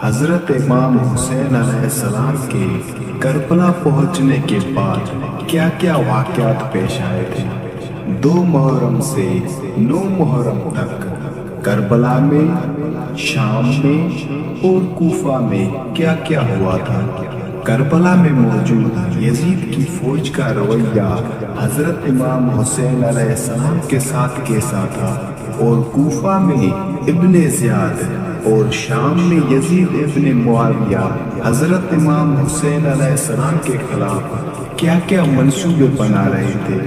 حضرت امام حسین علیہ السلام کے کربلا پہنچنے کے بعد کیا کیا واقعات پیش آئے تھے؟ 2 محرم سے 9 محرم تک کربلا میں، شام میں اور کوفہ میں کیا کیا ہوا تھا؟ کربلا میں موجود یزید کی فوج کا رویہ حضرت امام حسین علیہ السلام کے ساتھ کیسا تھا؟ اور کوفہ میں ابن زیاد اور شام میں یزید ابن معاویہ حضرت امام حسین علیہ السلام کے خلاف کیا کیا منصوبے بنا رہے تھے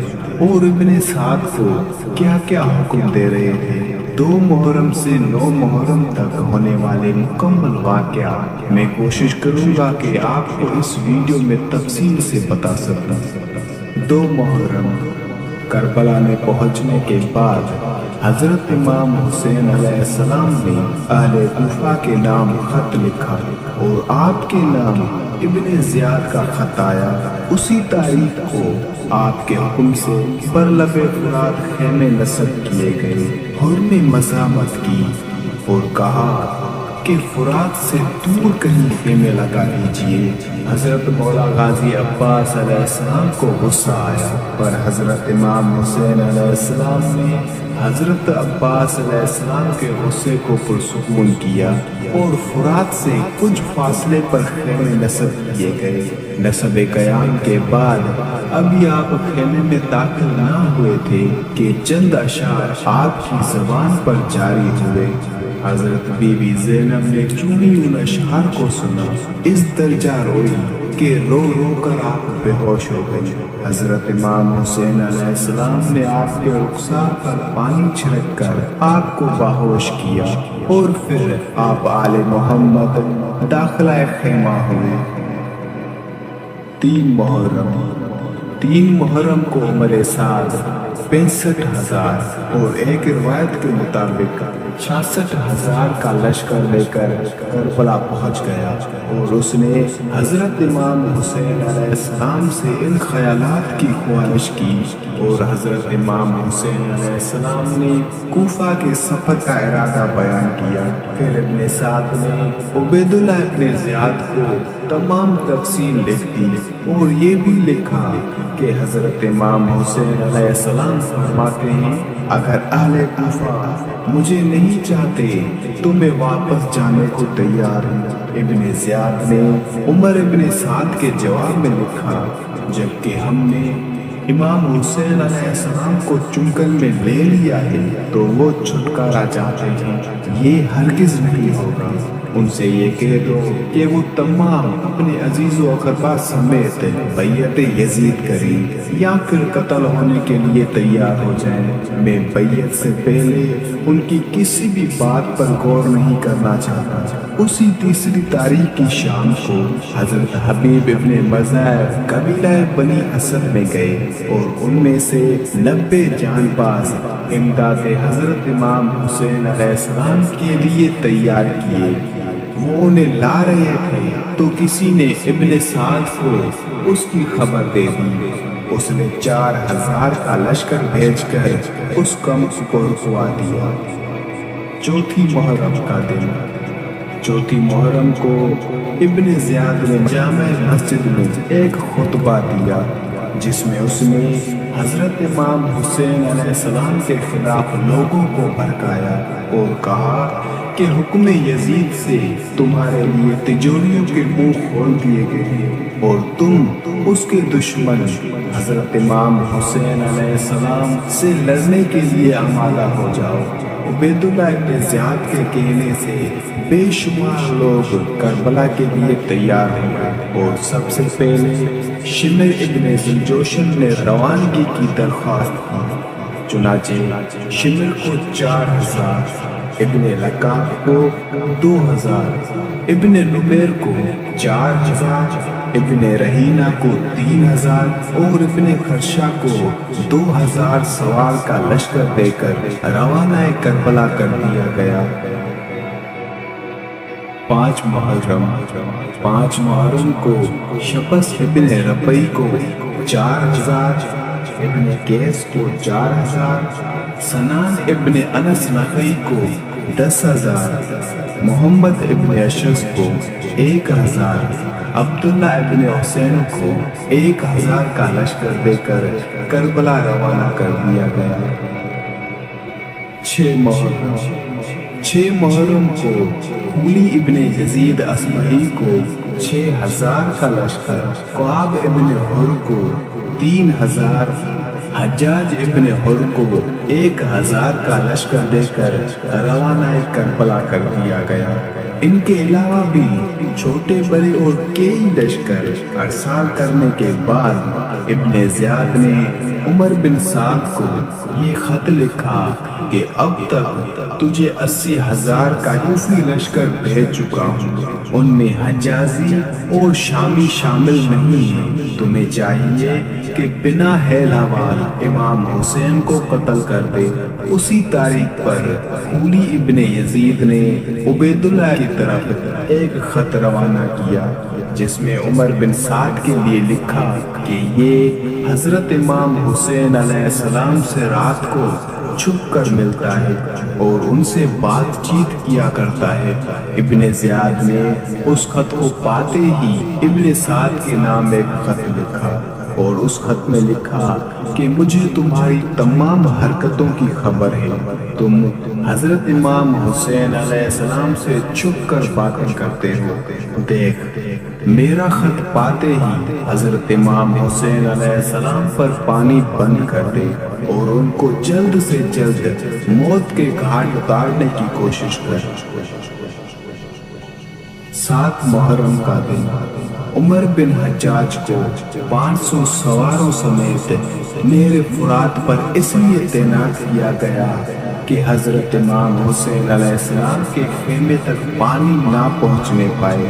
اور ابن سعد کو کیا کیا حکم دے رہے تھے؟ 2 محرم سے 9 محرم تک ہونے والے مکمل واقعہ میں کوشش کروں گا کہ آپ کو اس ویڈیو میں تفصیل سے بتا سکوں۔ 2 محرم کربلا میں پہنچنے کے بعد حضرت امام حسین علیہ السلام نے اہل کوفہ کے نام خط لکھا اور آپ کے نام ابن زیاد کا خط آیا۔ اسی تاریخ کو آپ کے حکم سے پر لب فرات خیمے نصب کیے گئے۔ حرم مزاحمت کی اور کہا کہ فرات سے دور کہیں خیمے لگا دیجیے۔ حضرت مولا غازی عباس علیہ السلام کو غصہ آیا، پر حضرت امام حسین علیہ السلام نے حضرت عباس علیہ السلام کے غصے کو پرسکون کیا اور فرات سے کچھ فاصلے پر خیمے نصب کیے گئے۔ نصب قیام کے بعد ابھی آپ خیمے میں داخل نہ ہوئے تھے کہ چند اشعار آپ کی زبان پر جاری ہوئے۔ حضرت بی بی زینب نے چوں ہی ان اشعار کو سنا، اس درجہ روئی کہ رو رو کر آپ بے ہوش ہو گئی۔ حضرت امام حسین علیہ السلام نے آپ کے رخسار پر پانی چھڑک کر آپ کو باہوش کیا اور پھر آپ آل محمد داخلہ خیمہ ہوئے۔ 3 محرم کو عمر سعد 65,000 اور ایک روایت کے مطابق 66,000 کا لشکر لے کر کربلا پہنچ گیا اور اس نے حضرت امام حسین علیہ السلام سے ان خیالات کی خواہش کی اور حضرت امام حسین علیہ السلام نے کوفہ کے سفر کا ارادہ بیان کیا۔ پھر ابن سعد نے عبید اللہ ابن زیاد کو تمام تفصیل لکھ دی اور یہ بھی لکھا کہ حضرت امام حسین علیہ السلام فرماتے ہیں اگر اہل کوفہ مجھے نہیں چاہتے تو میں واپس جانے کو تیار ہوں۔ ابن زیاد نے عمر ابن سعد کے جواب میں لکھا جبکہ ہم نے امام حسین علیہ السلام کو چنگل میں لے لیا ہے تو وہ چھٹکارا چاہتے ہیں، یہ ہرگز نہیں ہوگا۔ ان سے یہ کہہ دو کہ وہ تمام اپنے عزیز و اقربا سمیت بیعت یزید کریں یا پھر قتل ہونے کے لیے تیار ہو جائیں۔ میں بیعت سے پہلے ان کی کسی بھی بات پر غور نہیں کرنا چاہتا۔ اسی 3 تاریخ کی شام کو حضرت حبیب ابن مزاحم قبیلہ بنی اسد میں گئے اور ان میں سے 90 جان باز امداد حضرت امام حسین علیہ السلام کے لیے تیار کیے۔ وہ انہیں لا رہے تھے تو کسی نے ابن سعد کو اس کی خبر دے دی۔ اس نے 4,000 کا لشکر بھیج کر اس کم کو رکوا دیا۔ 4 محرم کا دن 4 محرم کو ابن زیاد نے جامع مسجد میں ایک خطبہ دیا جس میں اس نے حضرت امام حسین علیہ السلام کے خلاف لوگوں کو بھڑکایا اور کہا کہ حکم یزید سے تمہارے لیے تجوریوں کے منہ کھول دیے گئے ہیں اور تم اس کے دشمن حضرت امام حسین علیہ السلام سے لڑنے کے لیے آمادہ ہو جاؤ۔ عبید اللہ ابن زیاد کے کہنے سے بے شمار لوگ کربلا کے لیے تیار ہوئے اور سب سے پہلے شمر ابن ذوالجوشن نے روانگی کی درخواست کی۔ چنانچہ شمر کو 4,000، ابن لقاب کو 2,000، ابن نمیر کو 4,000، ابن رہینہ کو 3,000 اور ابن خرشہ کو 2,000 سوار کا لشکر دے کر روانہ کربلا کر دیا گیا۔ 5 محرم کو شبس ابن ربعی کو 4,000، ابن قیس کو 4,000، سنان ابن انس نخعی کو 10,000، محمد ابن اشرف کو 1000، عبداللہ ابن حسین کو 1000 کا لشکر دے کر کربلا روانہ کر دیا گیا۔ 6 محرم کو حولی ابن یزید اصبہی کو 6000 کا لشکر، قعب ابن حر کو 3000، حجاج ابن حر کو 1000 کا لشکر دے کر روانہ کربلا کر دیا گیا۔ ان کے علاوہ بھی چھوٹے بڑے اور کئی لشکر ارسال کرنے کے بعد ابن زیاد نے عمر بن سعد کو یہ خط لکھا کہ اب تک تجھے 80,000 کا کوفی لشکر بھیج چکا ہوں، ان میں حجازی اور شامی شامل نہیں ہیں۔ تمہیں چاہیے کہ بنا حیل حوال امام حسین کو قتل کر دے۔ اسی تاریخ پر حولی ابن یزید نے عبید اللہ کی طرف ایک خط روانہ کیا جس میں عمر بن سعد کے لیے لکھا کہ یہ حضرت امام حسین علیہ السلام سے رات کو چھپ کر ملتا ہے اور ان سے بات چیت کیا کرتا ہے۔ ابن زیاد نے اس خط کو پاتے ہی ابن سعد کے نام ایک خط لکھا اور اس خط میں لکھا کہ مجھے تمہاری تمام حرکتوں کی خبر ہے، تم حضرت امام حسین علیہ السلام سے چھپ کر باتیں کرتے ہو۔ دیکھ، میرا خط پاتے ہی حضرت امام حسین علیہ السلام پر پانی بند کر دے اور ان کو جلد سے جلد موت کے گھاٹ اتارنے کی کوشش کر۔ 7 محرم کا دن عمر بن حجاج کو 500 سواروں سمیت نہر فرات پر اس لیے تعینات کیا گیا کہ حضرت امام حسین علیہ السلام کے خیمے تک پانی نہ پہنچنے پائے،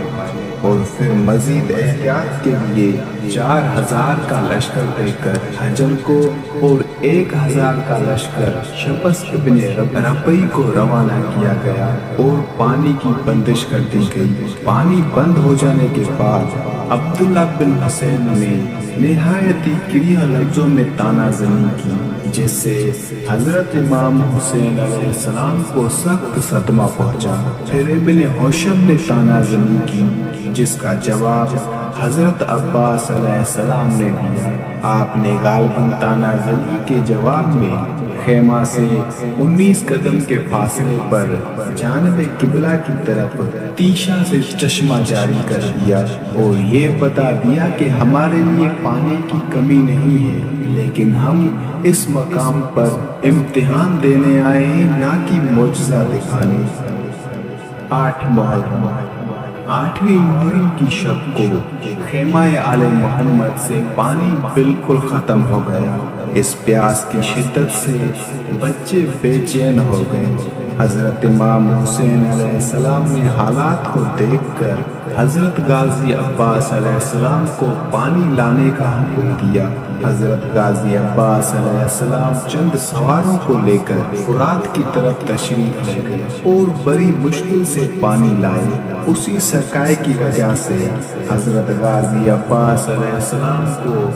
اور پھر مزید احتیاط کے لیے 4000 کا لشکر دے کر حجل کو اور 1000 کا لشکر شبس ابن ربعی کو روانہ کیا گیا اور پانی کی بندش کر دی گئی۔ پانی بند ہو جانے کے بعد عبداللہ بن حسین نے نہایت ہی کڑیا لفظوں میں تانا زنی کی، جس سے حضرت امام حسین علیہ السلام کو سخت صدمہ پہنچا۔ پھر ابن حوشب نے تانا زنی کی جس کا جواب حضرت عباس علیہ السلام نے دیا۔ آپ نے غالباً تانا زنی کے جواب میں خیمہ سے 19 قدم کے فاصلے پر جانب قبلہ کی طرف تیشا سے چشمہ جاری کر دیا اور یہ بتا دیا کہ ہمارے لیے پانی کی کمی نہیں ہے، لیکن ہم اس مقام پر امتحان دینے آئے ہیں، نہ کہ معجزہ دکھانے۔ 8 محرم 8ویں محرم کی شب کو خیمہ آل محمد سے پانی بالکل ختم ہو گیا۔ اس پیاس کی شدت سے بچے بے چین ہو گئے۔ حضرت امام حسین علیہ السلام نے حالات کو دیکھ کر حضرت غازی عباس علیہ السلام کو پانی لانے کا حکم دیا۔ حضرت غازی عباس علیہ السلام چند سواروں کو لے کر فرات کی طرف تشریف لے گئے اور بڑی مشکل سے پانی لائے۔ اسی سقائے کی وجہ سے حضرت غازی عباس علیہ السلام کو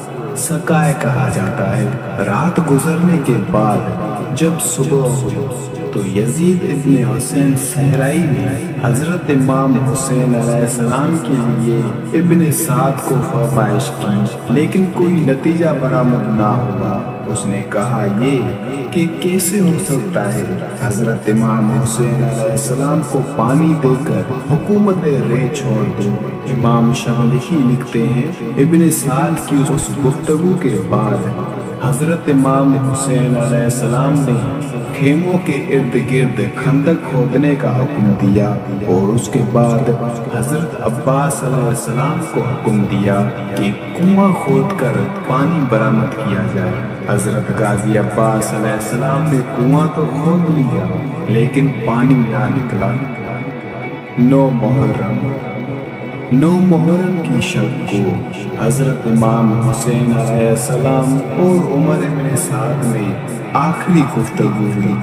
سقائے کہا جاتا ہے۔ رات گزرنے کے بعد جب صبح ہوئی تو یزید ابن حسین صحرائی نے حضرت امام حسین علیہ السلام کے لیے ابن سعد کو فرمائش کی، لیکن کوئی نتیجہ برآمد نہ ہوا۔ اس نے کہا یہ کہ کیسے ہو سکتا ہے حضرت امام حسین علیہ السلام کو پانی دے کر حکومت رے چھوڑ دوں۔ امام شملخی لکھتے ہیں ابن سعد کی اس گفتگو کے بعد حضرت امام حسین علیہ السلام نے خیموں کے ارد گرد خندق کھودنے کا حکم دیا اور اس کے بعد حضرت عباس علیہ السلام کو حکم دیا کہ کنواں کھود کر پانی برآمد کیا جائے۔ حضرت غازی عباس علیہ السلام نے کنواں تو کھود لیا لیکن پانی نہ نکلا۔ 9 محرم کی شب کو حضرت امام حسین علیہ السلام اور عمر بن سعد میں آخری گفتگو ہوئی۔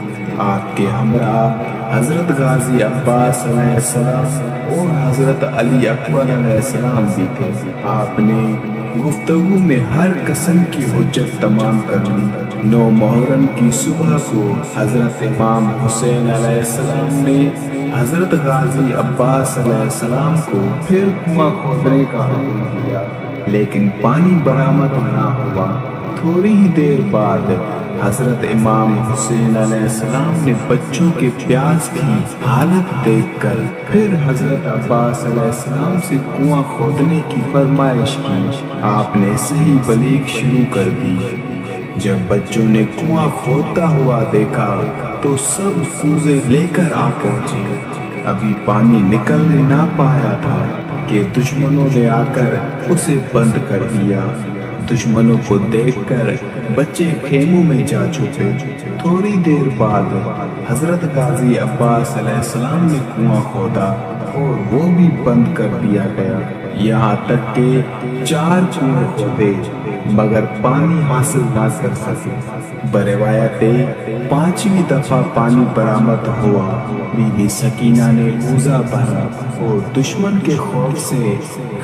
آپ کے ہمراہ حضرت غازی عباس علیہ السلام اور حضرت علی اکبر علیہ السلام بھی تھے۔ آپ نے گفتگو میں ہر قسم کی حجت تمام کر لی۔ 9 محرم کی صبح کو حضرت امام حسین علیہ السلام نے حضرت غازی عباس علیہ السلام کو پھر کنواں کھودنے کا حکم دیا، لیکن پانی برآمد نہ ہوا۔ تھوڑی ہی دیر بعد حضرت امام حسین علیہ السلام نے بچوں کے پیاس کی حالت دیکھ کر پھر حضرت عباس علیہ السلام سے کنواں کھودنے کی فرمائش کی۔ آپ نے صحیح بلیغ شروع کر دی۔ جب بچوں نے کنواں کھودتا ہوا دیکھا تو سب کوزے لے کر آ پہنچے۔ ابھی پانی نکل نہ پایا تھا کہ دشمنوں نے آ کر اسے بند کر دیا۔ دشمنوں کو دیکھ کر بچے خیموں میں جا چھپے۔ تھوڑی دیر بعد حضرت غازی عباس علیہ السلام نے کنواں کھودا اور وہ بھی بند کر دیا گیا، یہاں تک کہ 4 کنویں کھودے مگر پانی حاصل نہ کر سکے۔ بروایت 5ویں دفعہ پانی برآمد ہوا، بی بی سکینہ نے کوزہ بھرا اور دشمن کے خوف سے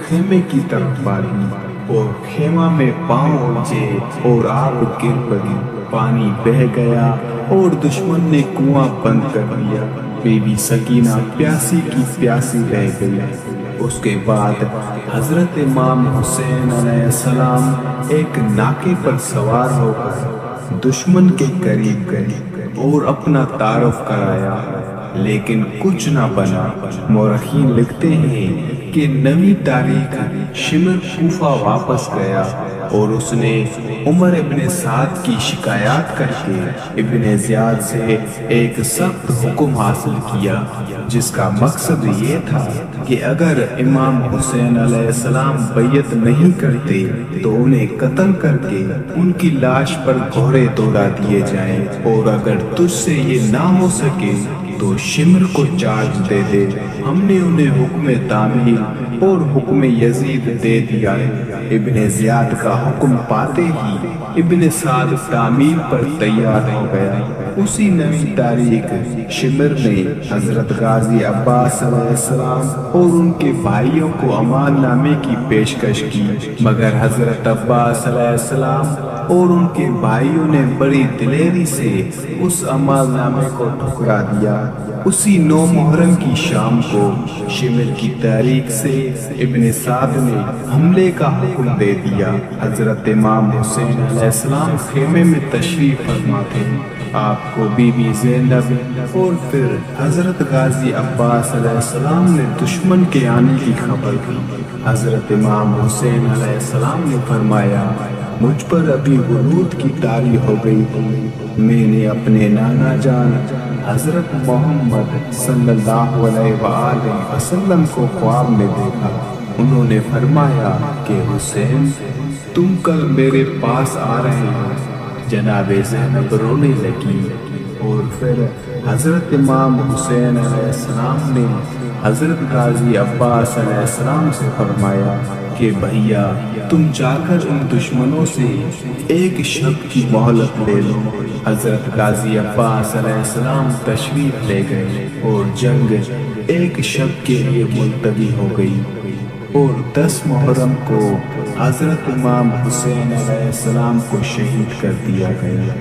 خیمے کی طرف بھاگی اور خیمہ میں پاؤں الجھے اور آب گر پڑی۔ پانی بہہ گیا اور دشمن نے کنواں بند کر دیا۔ بی بی سکینہ پیاسی کی پیاسی رہ گئی۔ اس کے بعد حضرت امام حسین علیہ السلام ایک ناکے پر سوار ہو کر دشمن کے قریب گئے اور اپنا تعارف کرایا، لیکن کچھ نہ بنا۔ مورخین لکھتے ہیں کہ 9ویں تاریخ شمر کوفہ واپس گیا اور اس نے عمر ابن سعد کی شکایات کر کے ابن زیاد سے ایک سخت حکم حاصل کیا، جس کا مقصد یہ تھا کہ اگر امام حسین علیہ السلام بیعت نہیں کرتے تو انہیں قتل کر کے ان کی لاش پر گھوڑے دوڑا دیے جائیں، اور اگر تجھ سے یہ نہ ہو سکے تو شمر کو چارج دے دے۔ ہم نے انہیں حکم تعمیل اور حکم یزید دے دیا ہے۔ ابن زیاد کا حکم پاتے ہی ابن سعد تعمیل پر تیار ہو گیا۔ اسی 9ویں تاریخ شمر نے حضرت غازی عباس علیہ السلام اور ان کے بھائیوں کو امان نامے کی پیشکش کی، مگر حضرت عباس علیہ السلام اور ان کے بھائیوں نے بڑی دلیری سے اس امان نامے کو ٹھکرا دیا۔ اسی 9 محرم کی شام کو شمر کی تحریک سے ابن سعد نے حملے کا حکم دے دیا۔ حضرت امام حسین علیہ السلام خیمے میں تشریف فرما تھے۔ آپ کو بی بی زینب اور پھر حضرت غازی عباس علیہ السلام نے دشمن کے آنے کی خبر دی۔ حضرت امام حسین علیہ السلام نے فرمایا، مجھ پر ابھی غنود کی طاری ہو گئی تھی۔ میں نے اپنے نانا جان حضرت محمد صلی اللہ علیہ وآلہ وسلم کو خواب میں دیکھا۔ انہوں نے فرمایا کہ حسین تم کل میرے پاس آ رہے ہو۔ جناب زینب رونے لگی اور پھر حضرت امام حسین علیہ السلام نے حضرت غازی عباس علیہ السلام سے فرمایا کہ بھیا تم جا کر ان دشمنوں سے ایک شب کی مہلت لے لو۔ حضرت غازی عباس علیہ السلام تشریف لے گئے اور جنگ ایک شب کے لیے ملتوی ہو گئی، اور 10 محرم کو حضرت امام حسین علیہ السلام کو شہید کر دیا گیا۔